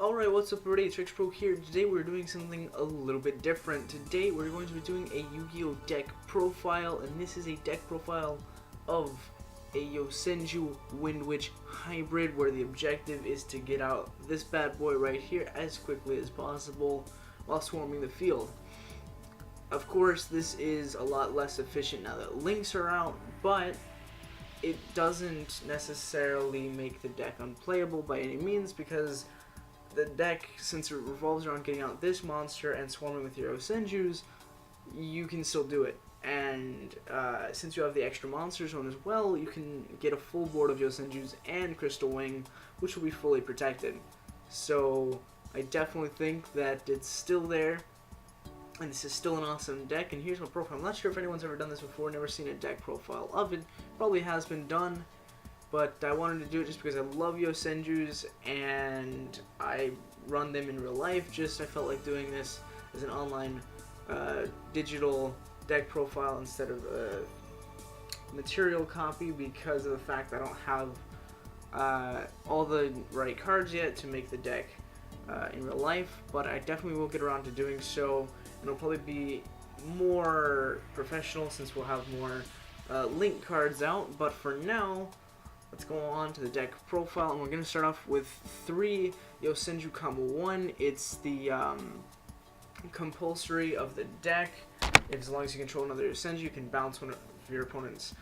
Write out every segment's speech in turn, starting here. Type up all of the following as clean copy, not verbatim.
Alright, what's up everybody, it's Pro here. Today we're doing something a little bit different. Today we're going to be doing a Yu-Gi-Oh! Deck profile, and this is a deck profile of a Yosenju WINDWITCH hybrid, where the objective is to get out this bad boy right here as quickly as possible while swarming the field. Of course, this is a lot less efficient now that links are out, but it doesn't necessarily make the deck unplayable by any means, because the deck, since it revolves around getting out this monster and swarming with your Yosenjus, you can still do it. And since you have the extra monster zone as well, you can get a full board of Yosenjus and Crystal Wing, which will be fully protected. So I definitely think that it's still there, and this is still an awesome deck. And here's my profile. I'm not sure if anyone's ever done this before, never seen a deck profile of it. Probably has been done, but I wanted to do it just because I love Yosenjus and I run them in real life. I felt like doing this as an online digital deck profile instead of a material copy, because of the fact that I don't have all the right cards yet to make the deck in real life. But I definitely will get around to doing so, and it'll probably be more professional since we'll have more link cards out. But for now, let's go on to the deck profile, and we're going to start off with 3 Yosenju combo 1. It's the compulsory of the deck. As long as you control another Yosenju, you can bounce one of your opponent's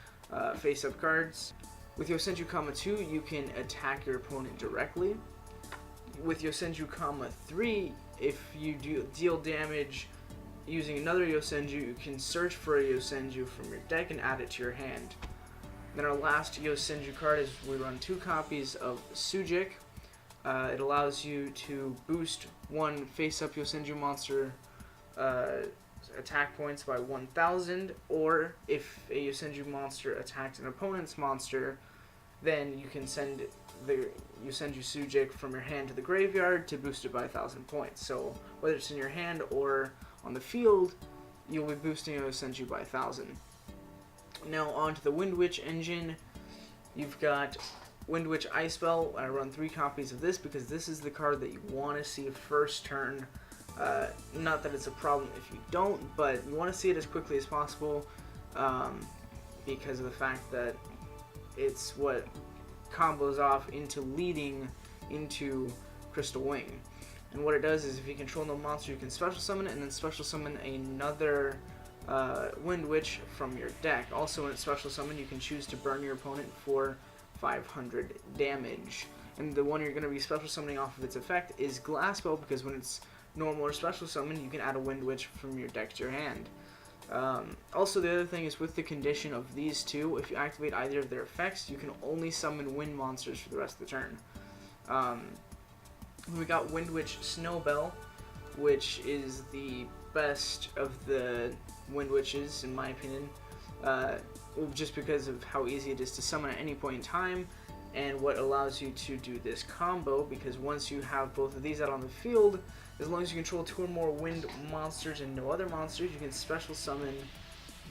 face-up cards. With Yosenju combo 2, you can attack your opponent directly. With Yosenju combo 3, if you deal damage using another Yosenju, you can search for a Yosenju from your deck and add it to your hand. Then our last Yosenju card is we run 2 copies of Sujik. It allows you to boost one face-up Yosenju monster attack points by 1,000, or if a Yosenju monster attacks an opponent's monster, then you can send the Yosenju Sujik from your hand to the graveyard to boost it by 1,000 points. So whether it's in your hand or on the field, you'll be boosting a Yosenju by 1,000. Now on to the WINDWITCH engine. You've got WINDWITCH Ice Spell. I run 3 copies of this because this is the card that you want to see first turn. Not that it's a problem if you don't, but you want to see it as quickly as possible because of the fact that it's what combos off into leading into Crystal Wing. And what it does is, if you control no monster, you can special summon it and then special summon another WINDWITCH from your deck. Also, in its special summon, you can choose to burn your opponent for 500 damage. And the one you're going to be special summoning off of its effect is Glass Spell, because when it's normal or special summon, you can add a WINDWITCH from your deck to your hand. Also, the other thing is, with the condition of these two, if you activate either of their effects, you can only summon wind monsters for the rest of the turn. We got WINDWITCH Snowbell, which is the best of the WINDWITCHes in my opinion, just because of how easy it is to summon at any point in time, and what allows you to do this combo, because once you have both of these out on the field, as long as you control 2 or more wind monsters and no other monsters, you can special summon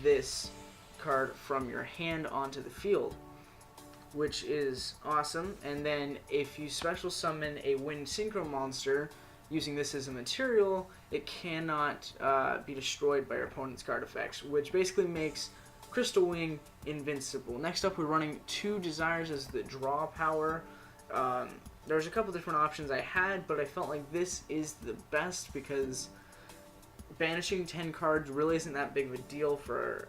this card from your hand onto the field, which is awesome. And then if you special summon a wind synchro monster using this as a material, it cannot be destroyed by your opponent's card effects, which basically makes Crystal Wing invincible. Next up, we're running 2 Desires as the draw power. There's a couple different options I had, but I felt like this is the best because banishing 10 cards really isn't that big of a deal for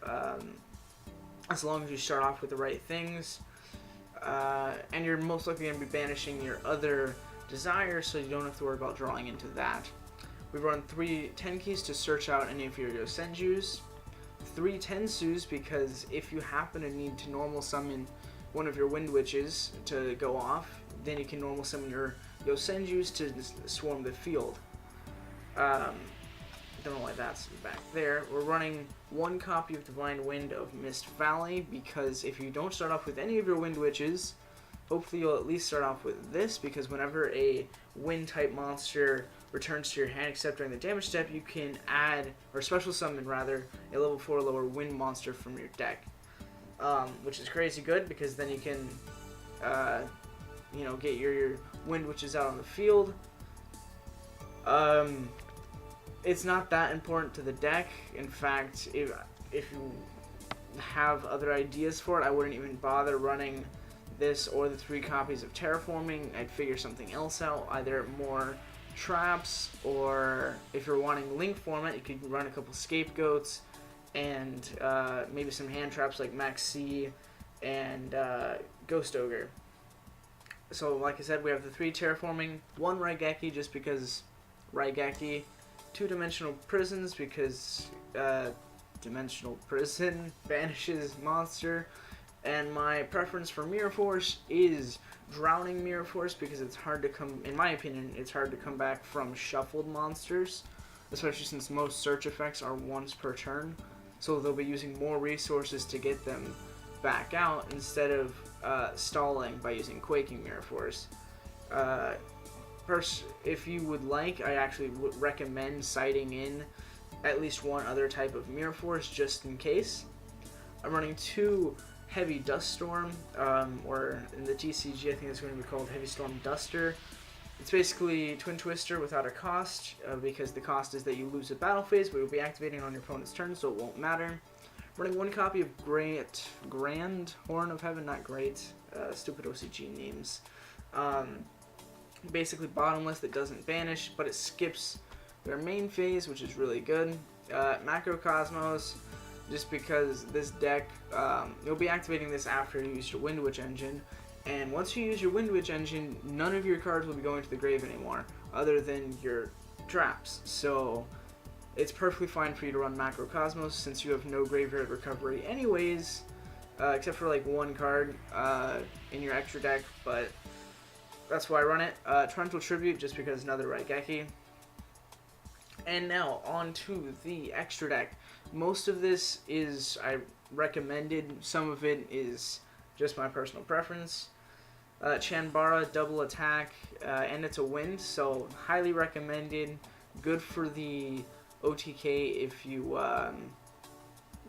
as long as you start off with the right things. And you're most likely going to be banishing your other Desires, so you don't have to worry about drawing into that. We run 3 Tenkeys to search out any of your Yosenjus, 3 Tensus because if you happen to need to normal summon one of your WINDWITCHes to go off, then you can normal summon your Yosenjus to swarm the field. Don't know why that's back there. We're running 1 copy of Divine Wind of Mist Valley because if you don't start off with any of your WINDWITCHes, hopefully you'll at least start off with this, because whenever a wind type monster returns to your hand except during the damage step, you can add, or special summon rather, a level 4 lower wind monster from your deck. Which is crazy good, because then you can get your WINDWITCHes out on the field, It's not that important to the deck. In fact, if you have other ideas for it, I wouldn't even bother running this or the 3 copies of Terraforming. I'd figure something else out, either more traps, or if you're wanting link format, you could run a couple scapegoats and maybe some hand traps like Max C and Ghost Ogre. So like I said, we have the 3 Terraforming, 1 Raigeki just because Raigeki, 2-dimensional prisons because dimensional prison banishes monster, and my preference for Mirror Force is Drowning Mirror Force because it's hard to come, in my opinion, it's hard to come back from shuffled monsters, especially since most search effects are once per turn, so they'll be using more resources to get them back out instead of stalling by using Quaking Mirror Force. If you would like, I actually would recommend sighting in at least 1 other type of Mirror Force just in case. I'm running 2 Heavy Dust Storm, or in the TCG I think it's going to be called Heavy Storm Duster. It's basically Twin Twister without a cost, because the cost is that you lose a battle phase, but it will be activating on your opponent's turn, so it won't matter. Running 1 copy of Grand Horn of Heaven, not great, stupid OCG names. Basically bottomless that doesn't banish, but it skips their main phase, which is really good. Macrocosmos, just because this deck, you'll be activating this after you use your WINDWITCH engine, and once you use your WINDWITCH engine, none of your cards will be going to the grave anymore, other than your traps. So it's perfectly fine for you to run Macrocosmos since you have no graveyard recovery anyways, except for like 1 card in your extra deck, but that's why I run it. Torrential Tribute, just because another Raigeki. And now, on to the extra deck. Most of this is I recommended, some of it is just my personal preference. Chanbara, double attack, and it's a wind, so highly recommended. Good for the OTK if you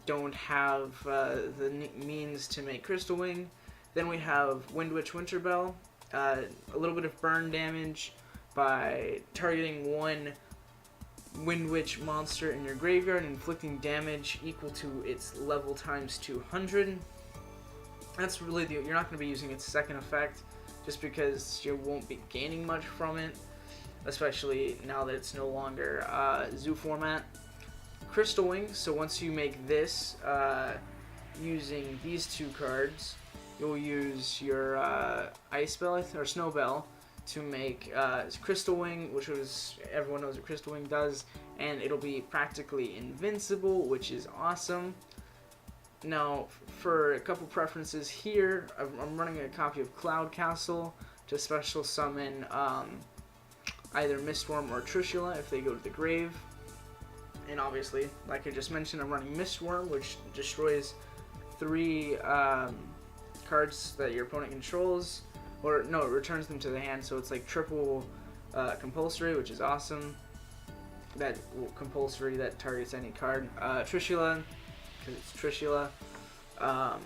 don't have the means to make Crystal Wing. Then we have WINDWITCH Winterbell. A little bit of burn damage by targeting 1 WINDWITCH monster in your graveyard and inflicting damage equal to its level times 200. That's really you're not going to be using its second effect just because you won't be gaining much from it, especially now that it's no longer zoo format. Crystal Wing, so once you make this using these 2 cards, you'll use your Ice Bell or Snow Bell to make Crystal Wing, which was, everyone knows what Crystal Wing does, and it'll be practically invincible, which is awesome. Now, for a couple preferences here, I'm running a copy of Cloud Castle to special summon either Mistworm or Trishula if they go to the grave. And obviously, like I just mentioned, I'm running Mistworm, which destroys 3 cards that your opponent controls, or no, it returns them to the hand, so it's like triple compulsory, which is awesome. That compulsory that targets any card. Trishula, because it's Trishula. I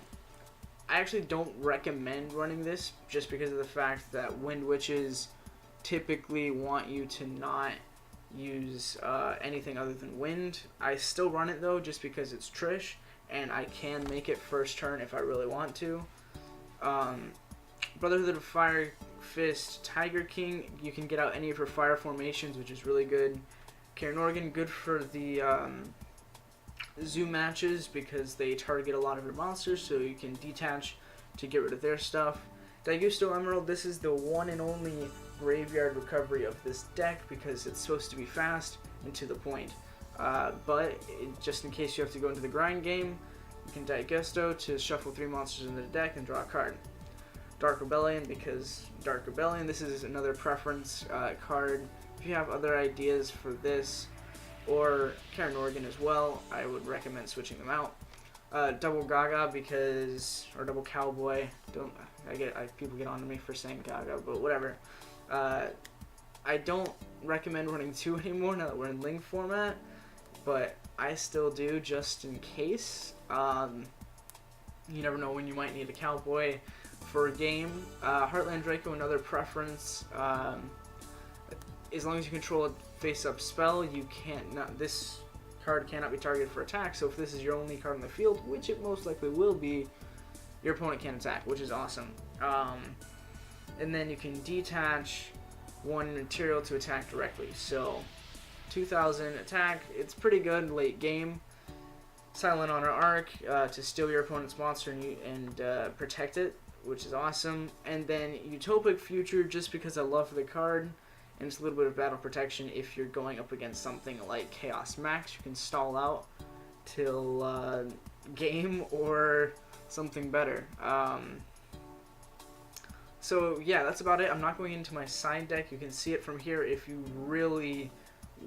actually don't recommend running this just because of the fact that Wind Witches typically want you to not use anything other than wind. I still run it though just because it's Trish and I can make it first turn if I really want to. Brotherhood of Fire Fist Tiger King, you can get out any of her fire formations, which is really good. Karen Organ, good for the zoo matches because they target a lot of your monsters, so you can detach to get rid of their stuff. Daigusto Emerald, this is the one and only graveyard recovery of this deck because it's supposed to be fast and to the point. But just in case you have to go into the grind game, you can Daigusto to shuffle 3 monsters into the deck and draw a card. Dark Rebellion, because Dark Rebellion, this is another preference card. If you have other ideas for this, or Karen Organ as well, I would recommend switching them out. Double Gaga because, or Double Cowboy. People get on to me for saying Gaga, but whatever. I don't recommend running 2 anymore now that we're in Link format, but I still do just in case. You never know when you might need a Cowboy for a game. Heartland Draco, another preference. as long as you control a face-up spell, you can't not this card cannot be targeted for attack. So if this is your only card on the field, which it most likely will be, your opponent can't attack, which is awesome. And then you can detach one material to attack directly. So 2,000 attack, it's pretty good late game. Silent Honor Arc to steal your opponent's monster and protect it, which is awesome. And then Utopic Future, just because I love the card, and it's a little bit of battle protection if you're going up against something like Chaos Max. You can stall out till game or something better. So yeah, that's about it. I'm not going into my side deck. You can see it from here if you really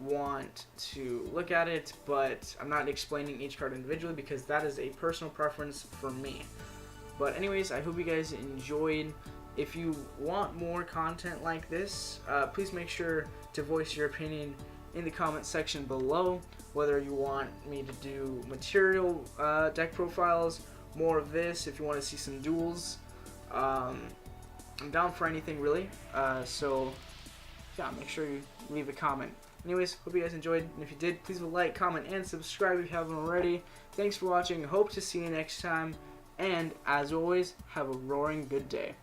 want to look at it, but I'm not explaining each card individually because that is a personal preference for me. But anyways, I hope you guys enjoyed. If you want more content like this, please make sure to voice your opinion in the comment section below, whether you want me to do material deck profiles, more of this, if you want to see some duels. I'm down for anything really, so yeah, make sure you leave a comment. Anyways, hope you guys enjoyed, and if you did, please like, comment, and subscribe if you haven't already. Thanks for watching, hope to see you next time, and as always, have a roaring good day.